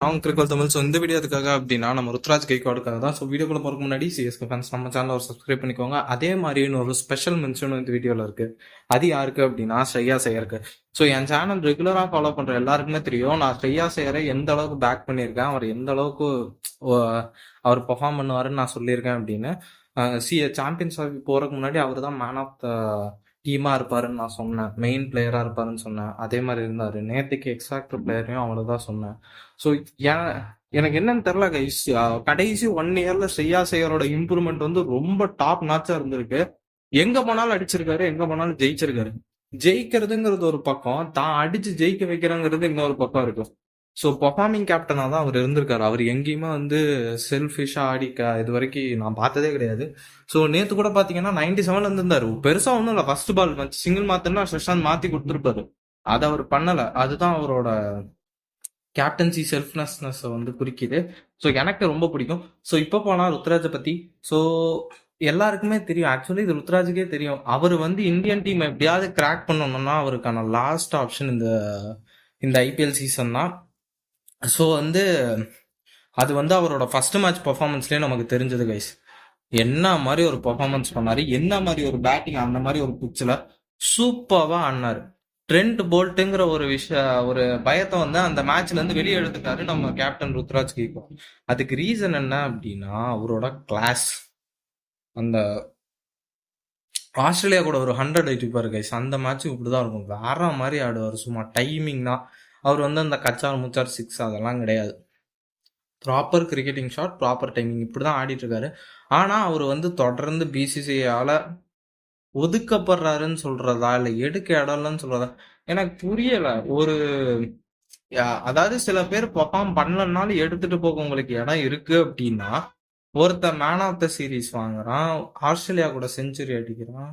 அவங்க cricket Tamil. So இந்த video எதுக்காக அப்படின்னா நம்ம ருத்ராஜ் கைக்வாடுக்காக தான். ஸோ வீடியோக்குள்ள போறதுக்கு முன்னாடி சிஎஸ்கே ஃபேன்ஸ் நம்ம சேனல் ஒரு சப்ஸ்கிரைப் பண்ணிக்கோங்க. அதே மாதிரி இன்னொரு ஸ்பெஷல் மென்ஷன் இந்த வீடியோல இருக்கு. அது யாருக்கு அப்படின்னா ஸ்ரேயாஸ் ஐயருக்கு. ஸோ என் சேனல் ரெகுலரா ஃபாலோ பண்ற எல்லாருக்குமே தெரியும் நான் ஸ்ரேயாஸ் ஐயரை எந்த அளவுக்கு பேக் பண்ணியிருக்கேன், அவர் எந்த அளவுக்கு அவர் பெர்ஃபார்ம் பண்ணுவாருன்னு நான் சொல்லியிருக்கேன் அப்படின்னு. சாம்பியன்ஸ் போறதுக்கு முன்னாடி அவர் தான் மேன் ஆஃப் த டீமா இருப்பாருன்னு நான் சொன்னேன், மெயின் பிளேயரா இருப்பாருன்னு சொன்னேன். அதே மாதிரி இருந்தாரு. நேற்றுக்கு எக்ஸாக்ட் பிளேயரையும் அவ்வளவுதான் சொன்னேன். ஸோ எனக்கு என்னன்னு தெரியல கைஸ், கடைசி 1 இயர்ல ஸ்ரேயாஸ் ஐயரோட இம்ப்ரூவ்மெண்ட் வந்து ரொம்ப டாப் நாச்சா இருந்திருக்கு. எங்க போனாலும் அடிச்சிருக்காரு, எங்க போனாலும் ஜெயிச்சிருக்காரு. ஜெயிக்கிறதுங்கிறது ஒரு பக்கம், தான் அடிச்சு ஜெயிக்க வைக்கிறங்கிறது இன்னொரு பக்கம் இருக்கும். ஸோ பெர்ஃபார்மிங் கேப்டனா தான் அவர் இருந்திருக்காரு. அவர் எங்கேயுமே வந்து செல்ஃபிஷா இது வரைக்கும் நான் பார்த்ததே கிடையாது. ஸோ நேத்து கூட பாத்தீங்கன்னா 97 இருந்தாரு. பெருசா ஒன்றும் இல்லை, ஃபர்ஸ்ட் பால் சிங்கிள் மாத்தினா செஷன் மாத்தி கொடுத்துருப்பாரு. அதை அவர் பண்ணல. அதுதான் அவரோட கேப்டன்சி செல்ஃப்னஸ்னஸ் வந்து குறிக்குது. ஸோ எனக்கு ரொம்ப பிடிக்கும். ஸோ இப்போ போனா ருத்ராஜை பத்தி. ஸோ எல்லாருக்குமே தெரியும், ஆக்சுவலி இது ருத்ராஜுக்கே தெரியும், அவர் வந்து இந்தியன் டீம் எப்படியாவது கிராக் பண்ணணும்னா அவருக்கான லாஸ்ட் ஆப்ஷன் இந்த ஐபிஎல் சீசன் தான். ஸோ வந்து அது வந்து அவரோட ஃபர்ஸ்ட் மேட்ச் பெர்ஃபார்மன்ஸ்லேயே நமக்கு தெரிஞ்சது கைஸ். என்ன மாதிரி ஒரு பெர்ஃபார்மன்ஸ் பண்ணாரு, என்ன மாதிரி ஒரு பேட்டிங், அந்த மாதிரி ஒரு பிச்சில் சூப்பராக ஆடினாரு. ட்ரெண்ட் போல்ட்டுங்கிற ஒரு பயத்தை வந்து அந்த மேட்ச்ல இருந்து வெளியே எடுத்துட்டாரு நம்ம கேப்டன் ருத்ராஜ் கைக்வாட். அதுக்கு ரீசன் என்ன அப்படின்னா அவரோட கிளாஸ். அந்த ஆஸ்திரேலியா கூட ஒரு 100 அடிப்பாரு கைஸ், அந்த மேட்ச் இப்படிதான் இருக்கும். வேற மாதிரி ஆடுவார், சும்மா டைமிங் தான். அவர் வந்து அந்த கச்சார் முச்சார் 6 அதெல்லாம் கிடையாது. Proper cricketing shot, proper timing, இப்படிதான் ஆடிட்டு இருக்காரு. ஆனா அவர் வந்து தொடர்ந்து பிசிசிஐயால ஒதுக்கப்படுறாருன்னு சொல்றதா இல்ல எடுக்க இடம்லன்னு சொல்றதா எனக்கு புரியல. அதாவது சில பேர் பெர்ஃபார்ம் பண்ணலனாலும் எடுத்துட்டு போக உங்களுக்கு இடம் இருக்கு அப்படின்னா, ஒருத்தர் மேன் ஆஃப் த சீரீஸ் வாங்குறான், ஆஸ்திரேலியா கூட செஞ்சுரி அடிக்கிறான்,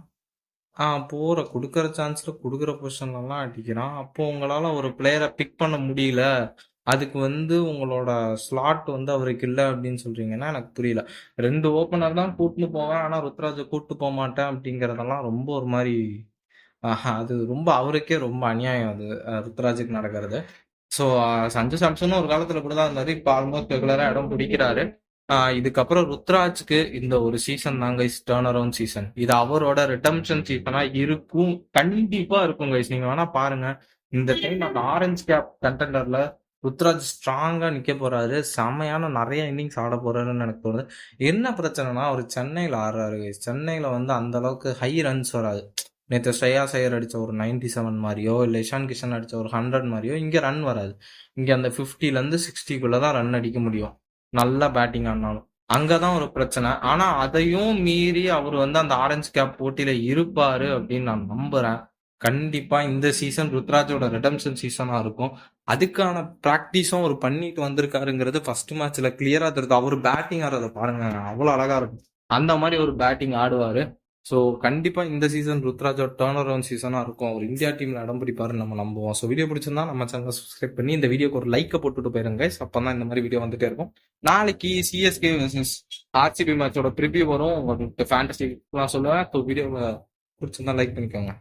கொடுக்கற சான்ஸ்ல கொடுக்குற பொசிஷன்ல எல்லாம் அடிக்கிறான். அப்போ உங்களால ஒரு பிளேயரை பிக் பண்ண முடியல, அதுக்கு வந்து உங்களோட ஸ்லாட் வந்து அவருக்கு இல்லை அப்படின்னு சொல்றீங்கன்னா எனக்கு புரியல. 2 ஓப்பனர் தான் கூட்டு போவேன், ஆனா ருத்ராஜை கூட்டு போக மாட்டேன் அப்படிங்கறதெல்லாம் ரொம்ப ஒரு மாதிரி அது ரொம்ப அவருக்கே ரொம்ப அநியாயம் அது ருத்ராஜுக்கு நடக்கிறது. ஸோ சஞ்சு சாம்சனும் ஒரு காலத்துல இப்படிதான் இருந்தாரு, இப்போ ஆல்மோஸ்ட் ரெகுலரா இடம் பிடிக்கிறாரு. இதுக்கப்புறம் ருத்ராஜ்க்கு இந்த ஒரு சீசன் தான் கைஸ் டர்ன் அரவுண்ட் சீசன். இது அவரோட ரிடம்ஷன் சீசனா இருக்கும், கண்டிப்பா இருக்கும் கைஸ். நீங்க வேணா பாருங்க, இந்த டைம் அந்த ஆரஞ்சு கேப் கண்டெண்டர்ல ருத்ராஜ் ஸ்ட்ராங்கா நிக்க போறாரு. செமையான நிறைய இன்னிங்ஸ் ஆட போறாருன்னு எனக்கு தோணுது. என்ன பிரச்சனைனா அவர் சென்னையில ஆடுறாரு கைஸ். சென்னையில வந்து அந்த அளவுக்கு ஹை ரன்ஸ் வராது. நேற்று ஸ்ரேயாஸ் ஐயர் அடிச்ச ஒரு 97 மாதிரியோ இல்லை இஷான் கிஷன் அடிச்ச ஒரு 100 மாதிரியோ இங்க ரன் வராது. இங்க அந்த 50ல இருந்து 60க்குள்ளதான் ரன் அடிக்க முடியும், நல்லா பேட்டிங் ஆனாலும். அங்கதான் ஒரு பிரச்சனை. ஆனா அதையும் மீறி அவர் வந்து அந்த ஆரஞ்சு கேப் போட்டியில இருப்பாரு அப்படின்னு நான் நம்புறேன். கண்டிப்பா இந்த சீசன் ருத்ராஜோட ரிடம்ஷன் சீசனா இருக்கும். அதுக்கான பிராக்டிஸும் அவர் பண்ணிட்டு வந்திருக்காருங்கிறது ஃபர்ஸ்ட் மேட்ச்ல கிளியரா தெரியுது. அவர் பேட்டிங் ஆடுறத பாருங்க, அவ்வளவு அழகா இருக்கும். அந்த மாதிரி ஒரு பேட்டிங் ஆடுவாரு. ஸோ கண்டிப்பா இந்த சீசன் ருத்ராஜோட டர்ன் அரவுண்ட் சீசனா இருக்கும். அவர் இந்தியா டீம்ல இடம் பிடிப்பாருன்னு நம்ம நம்புவோம். ஸோ வீடியோ பிடிச்சிருந்தா நம்ம சேனலை சப்ஸ்கிரைப் பண்ணி இந்த வீடியோக்கு ஒரு லைக்கை போட்டுட்டு போயிருங்க. அப்பதான் இந்த மாதிரி வீடியோ வந்துட்டே இருக்கும். நாளைக்கு சிஎஸ்கே ஆர்சிபி மேட்சோட ப்ரிவியூ வரும், உங்களுக்கு ஃபேண்டசி நான் சொல்லுவேன். ஸோ வீடியோவை பிடிச்சிருந்தா லைக் பண்ணிக்கோங்க.